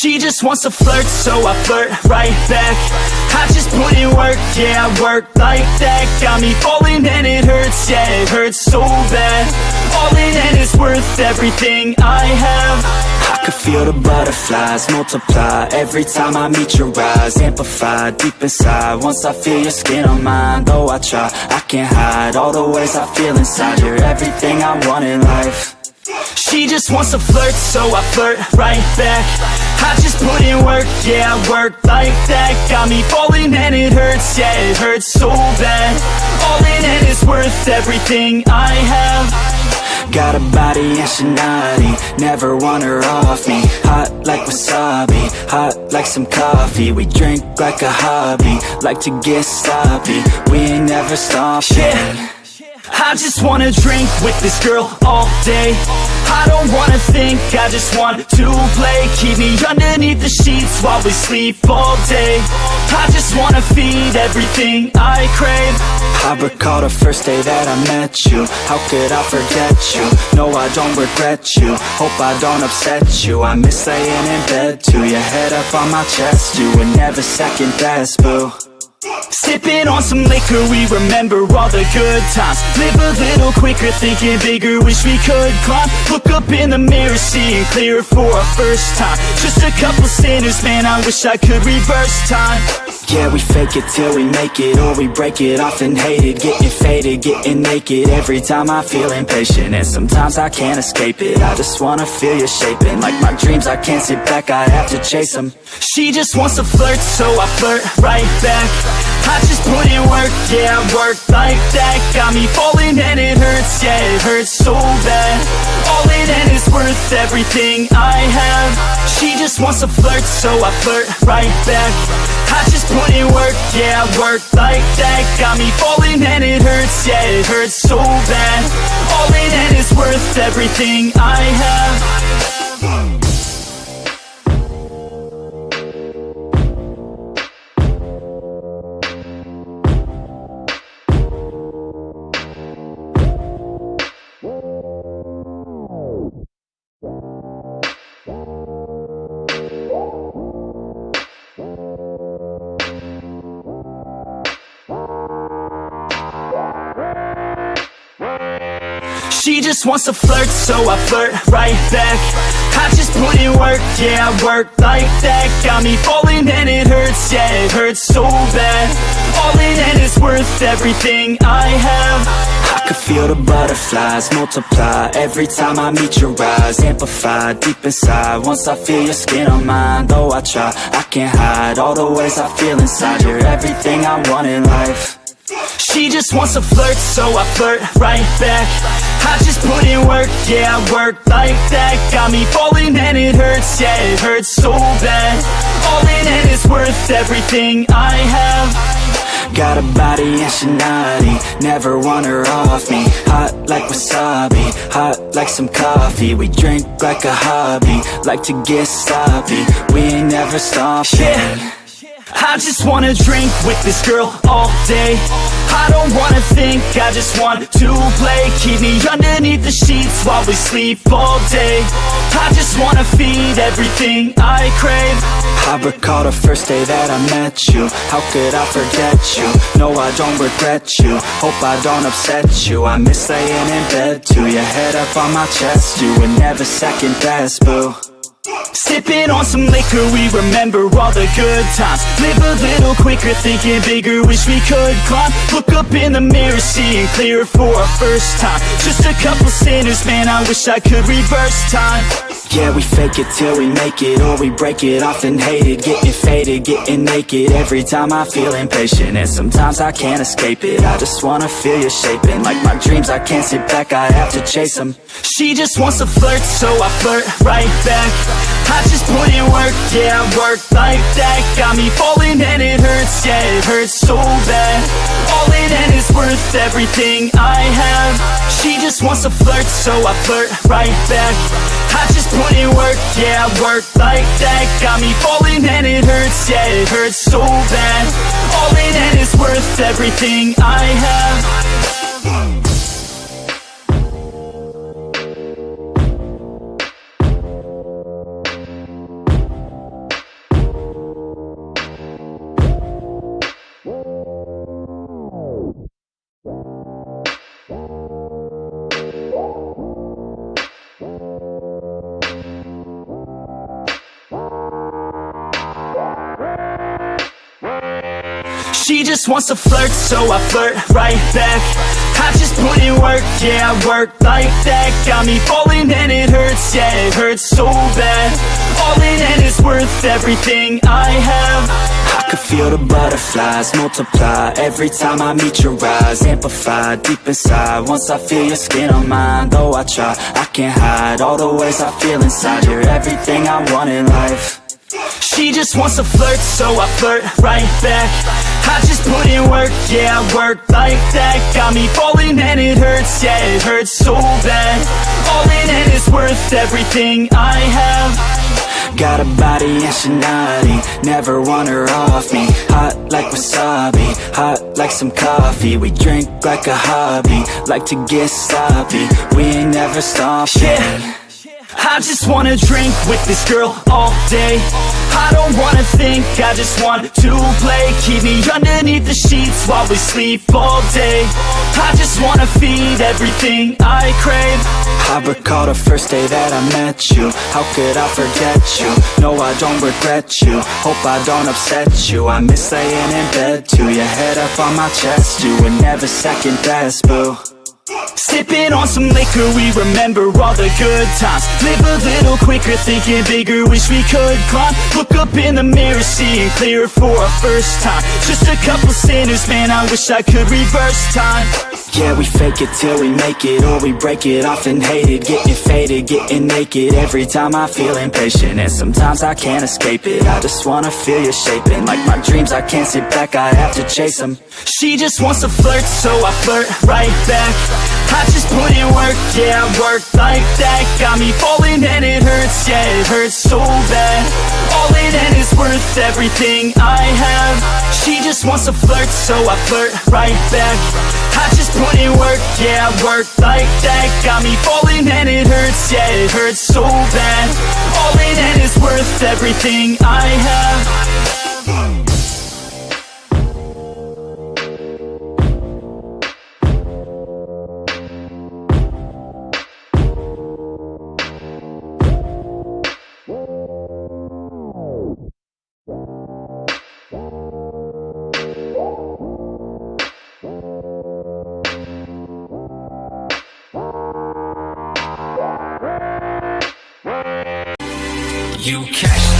She just wants to flirt, so I flirt right back. I just put in work, yeah, I work like that. Got me falling and it hurts, yeah, it hurts so bad. All in and it's worth everything I have. I could feel the butterflies multiply every time I meet your eyes. Amplified deep inside once I feel your skin on mine. Though I try, I can't hide all the ways I feel inside. You're everything I want in life. She just wants to flirt, so I flirt right back. I just put in work, yeah, I work like that. Got me falling and it hurts, yeah, it hurts so bad. All in and it's worth everything I have. Got a body and she naughty, never want her off me. Hot like wasabi, hot like some coffee. We drink like a hobby, like to get sloppy. We ain't never stopping. Yeah. I just wanna drink with this girl all day. I don't wanna think, I just want to play. Keep me underneath the sheets while we sleep all day. I just wanna feed everything I crave. I recall the first day that I met you. How could I forget you? No, I don't regret you. Hope I don't upset you. I miss laying in bed too. Your head up on my chest, you were never second best, boo. Sipping on some liquor, we remember all the good times. Live a little quicker, thinking bigger, wish we could climb. Look up in the mirror, seeing clear for a first time. Just a couple sinners, man, I wish I could reverse time. Yeah, we fake it till we make it, or we break it off and hate it. Getting faded, getting naked, every time I feel impatient. And sometimes I can't escape it, I just wanna feel you shaping. Like my dreams, I can't sit back, I have to chase them. She just wants to flirt, so I flirt right back. I just put in work, yeah, I work like that. Got me falling and it hurts, yeah, it hurts so bad. All in and it's worth everything I have. She just wants to flirt, so I flirt right back. I just put in work, yeah, I work like that. Got me falling and it hurts, yeah, it hurts so bad. All in and it's worth everything I have. She just wants to flirt, so I flirt right back. I just put in work, yeah, I work like that. Got me falling and it hurts, yeah, it hurts so bad. All in and it's worth everything I have. I could feel the butterflies multiply every time I meet your eyes. Amplified deep inside once I feel your skin on mine. Though I try, I can't hide all the ways I feel inside. You're everything I want in life. She just wants to flirt, so I flirt right back. I just put in work, yeah, I work like that. Got me falling and it hurts, yeah, it hurts so bad. All in and it's worth everything I have. Got a body and she naughty, never want her off me. Hot like wasabi, hot like some coffee. We drink like a hobby, like to get sloppy. We ain't never stopping. Yeah. I just wanna drink with this girl all day. I don't wanna think, I just want to play. Keep me underneath the sheets while we sleep all day. I just wanna feed everything I crave. I recall the first day that I met you. How could I forget you? No, I don't regret you. Hope I don't upset you. I miss laying in bed too. Your head up on my chest, you were never second best, boo. Sipping on some liquor, we remember all the good times. Live a little quicker, thinking bigger, wish we could climb. Look up in the mirror, seeing clear for a first time. Just a couple sinners, man, I wish I could reverse time. Yeah, we fake it till we make it, or we break it off and hate it. Getting faded, getting naked, every time I feel impatient. And sometimes I can't escape it, I just wanna feel you shaping. Like my dreams, I can't sit back, I have to chase them. She just wants to flirt, so I flirt right back. I just put in work, yeah, I work like that. Got me falling and it hurts, yeah, it hurts so bad. All in and it's worth everything I have. She just wants to flirt, so I flirt right back. I just put in work, yeah, I work like that. Got me falling and it hurts, yeah, it hurts so bad. All in and it's worth everything I have. She just wants to flirt, so I flirt right back. I just put in work, yeah, I work like that. Got me falling and it hurts, yeah, it hurts so bad. All in and it's worth everything I have. I could feel the butterflies multiply every time I meet your eyes. Amplify deep inside once I feel your skin on mine. Though I try, I can't hide all the ways I feel inside. You're everything I want in life. She just wants to flirt, so I flirt right back. I just put in work, yeah, I work like that. Got me falling and it hurts, yeah, it hurts so bad. All in and it's worth everything I have. Got a body and she naughty, never want her off me. Hot like wasabi, hot like some coffee. We drink like a hobby, like to get sloppy. We ain't never stopping. Yeah. I just wanna drink with this girl all day. I don't wanna think, I just want to play. Keep me underneath the sheets while we sleep all day. I just wanna feed everything I crave. I recall the first day that I met you. How could I forget you? No, I don't regret you. Hope I don't upset you. I miss laying in bed too. Your head up on my chest, you would never second best, boo. Sipping on some liquor, we remember all the good times. Live a little quicker, thinking bigger, wish we could climb. Look up in the mirror, seeing clearer for a first time. Just a couple sinners, man, I wish I could reverse time. Yeah, we fake it till we make it, or we break it off and hate it. Getting faded, getting naked, every time I feel impatient. And sometimes I can't escape it, I just wanna feel you shaping. Like my dreams, I can't sit back, I have to chase them. She just wants to flirt, so I flirt right back. I just put in work, yeah, I work like that. Got me falling and it hurts, yeah, it hurts so bad. All in and it's worth everything I have. She just wants to flirt, so I flirt right back. I just put in work, yeah, I work like that. Got me falling and it hurts, yeah, it hurts so bad. All in and it's worth everything I have. You catch